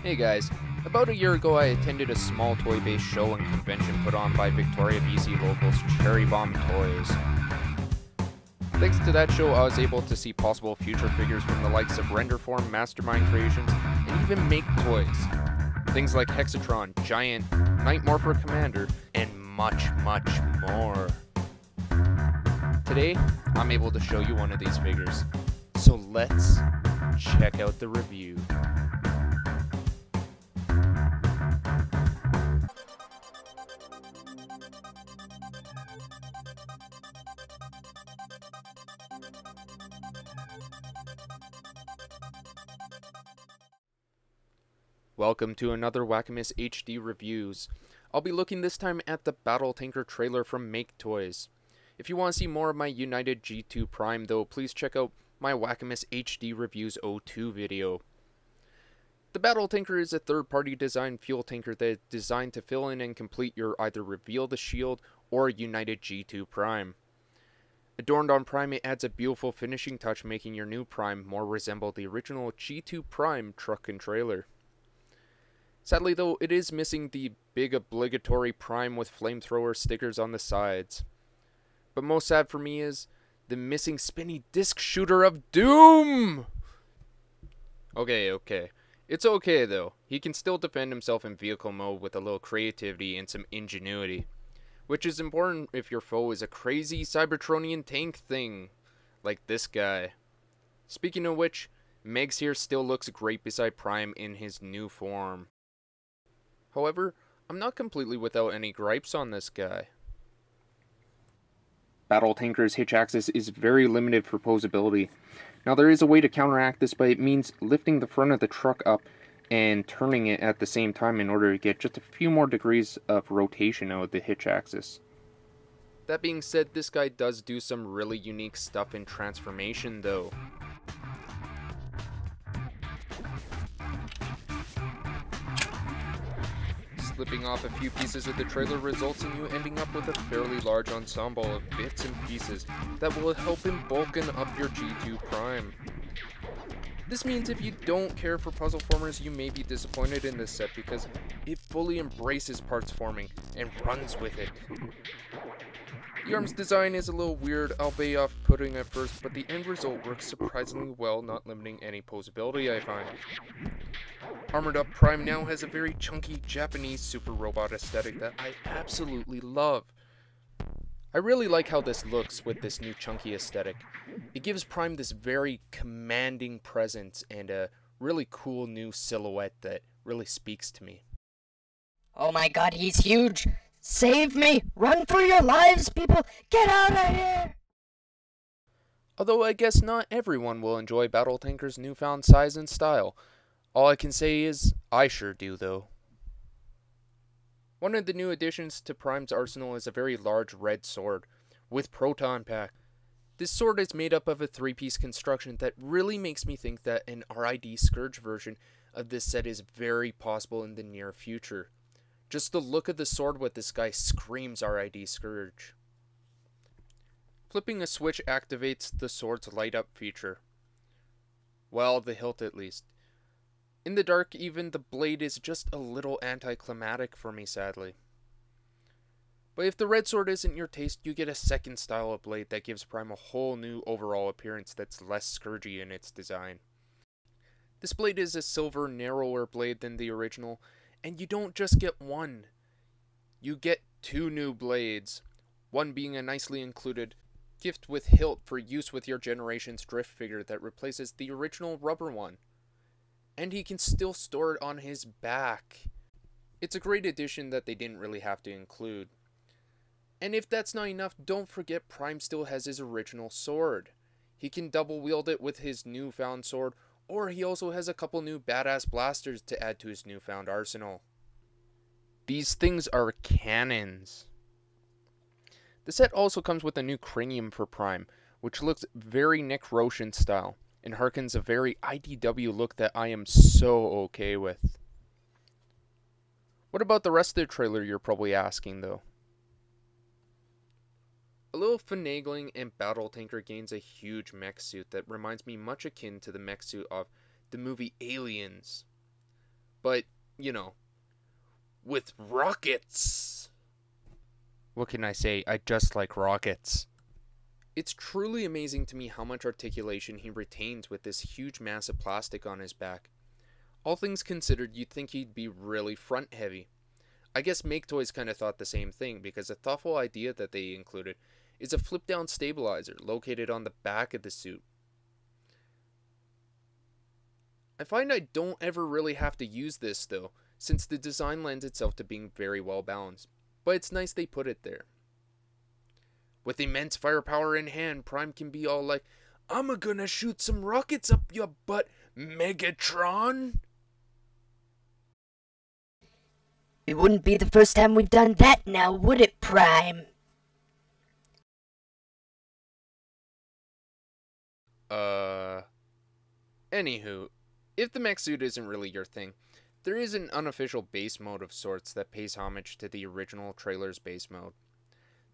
Hey guys, about a year ago I attended a small toy-based show and convention put on by Victoria, BC locals Cherry Bomb Toys. Thanks to that show I was able to see possible future figures from the likes of Renderform, Mastermind Creations, and even MakeToys. Things like Hexatron, Giant, Night Morpher Commander, and much more. Today, I'm able to show you one of these figures. So let's check out the review. Welcome to another Wackimus HD Reviews. I'll be looking this time at the Battle Tanker trailer from MakeToys. If you want to see more of my United G2 Prime though, please check out my Wackimus HD Reviews 02 video. The Battle Tanker is a third-party design fuel tanker that is designed to fill in and complete your either Reveal the Shield or United G2 Prime. Adorned on Prime, it adds a beautiful finishing touch, making your new Prime more resemble the original G2 Prime truck and trailer. Sadly though, it is missing the big obligatory Prime with flamethrower stickers on the sides. But most sad for me is the missing spinny disc shooter of doom! Okay. It's okay though. He can still defend himself in vehicle mode with a little creativity and some ingenuity. Which is important if your foe is a crazy Cybertronian tank thing. Like this guy. Speaking of which, Megs here still looks great beside Prime in his new form. However, I'm not completely without any gripes on this guy. Battle Tanker's hitch axis is very limited for posability. Now there is a way to counteract this, but it means lifting the front of the truck up and turning it at the same time in order to get just a few more degrees of rotation out of the hitch axis. That being said, this guy does do some really unique stuff in transformation though. Slipping off a few pieces of the trailer results in you ending up with a fairly large ensemble of bits and pieces that will help in bulking up your G2 Prime. This means if you don't care for puzzle formers, you may be disappointed in this set because it fully embraces parts forming and runs with it. The arms design is a little weird, albeit off-putting at first, but the end result works surprisingly well, not limiting any posability I find. Armored Up Prime now has a very chunky Japanese super robot aesthetic that I absolutely love. I really like how this looks with this new chunky aesthetic. It gives Prime this very commanding presence and a really cool new silhouette that really speaks to me. Oh my god, he's huge! Save me! Run for your lives, people! Get out of here! Although I guess not everyone will enjoy Battle Tanker's newfound size and style. All I can say is, I sure do though. One of the new additions to Prime's arsenal is a very large red sword, with proton pack. This sword is made up of a 3-piece construction that really makes me think that an RID Scourge version of this set is very possible in the near future. Just the look of the sword with this guy screams RID Scourge. Flipping a switch activates the sword's light up feature. Well, the hilt at least. In the dark, even the blade is just a little anticlimactic for me, sadly. But if the red sword isn't your taste, you get a second style of blade that gives Prime a whole new overall appearance that's less scourgy in its design. This blade is a silver, narrower blade than the original, and you don't just get one. You get 2 new blades, one being a nicely included gift with hilt for use with your Generations Drift figure that replaces the original rubber one. And he can still store it on his back. It's a great addition that they didn't really have to include. And if that's not enough, don't forget Prime still has his original sword. He can double wield it with his newfound sword, or he also has a couple new badass blasters to add to his newfound arsenal. These things are cannons. The set also comes with a new cranium for Prime, which looks very Nick Roshan style, and harkens a very IDW look that I am so okay with. What about the rest of the trailer, you're probably asking though? A little finagling and Battle Tanker gains a huge mech suit that reminds me much akin to the mech suit of the movie Aliens. But, you know, with rockets. What can I say? I just like rockets. It's truly amazing to me how much articulation he retains with this huge mass of plastic on his back. All things considered, you'd think he'd be really front heavy. I guess MakeToys kind of thought the same thing, because a thoughtful idea that they included is a flip down stabilizer located on the back of the suit. I find I don't ever really have to use this though, since the design lends itself to being very well balanced, but it's nice they put it there. With immense firepower in hand, Prime can be all like, "I'm gonna shoot some rockets up your butt, Megatron!" It wouldn't be the first time we've done that now, would it, Prime? Anywho, if the mech suit isn't really your thing, there is an unofficial base mode of sorts that pays homage to the original trailer's base mode.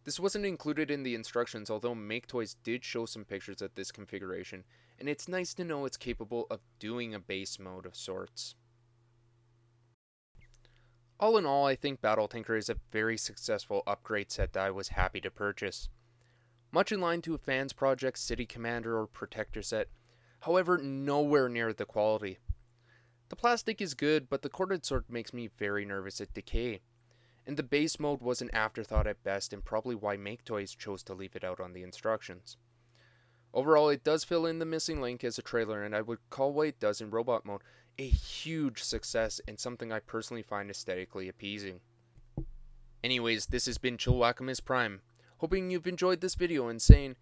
This wasn't included in the instructions, although MakeToys did show some pictures of this configuration, and it's nice to know it's capable of doing a base mode of sorts. All in all, I think Battle Tinker is a very successful upgrade set that I was happy to purchase. Much in line to a fan's project City Commander or Protector set, however nowhere near the quality. The plastic is good, but the corded sword makes me very nervous at decay. And the base mode was an afterthought at best, and probably why MakeToys chose to leave it out on the instructions. Overall, it does fill in the missing link as a trailer, and I would call what it does in robot mode a huge success and something I personally find aesthetically appeasing. Anyways, this has been Wackimus Prime, hoping you've enjoyed this video and saying,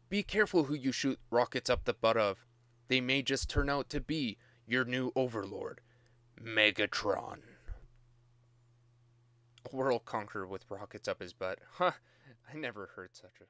be careful who you shoot rockets up the butt of. They may just turn out to be your new overlord, Megatron. A world conqueror with rockets up his butt. Huh, I never heard such a...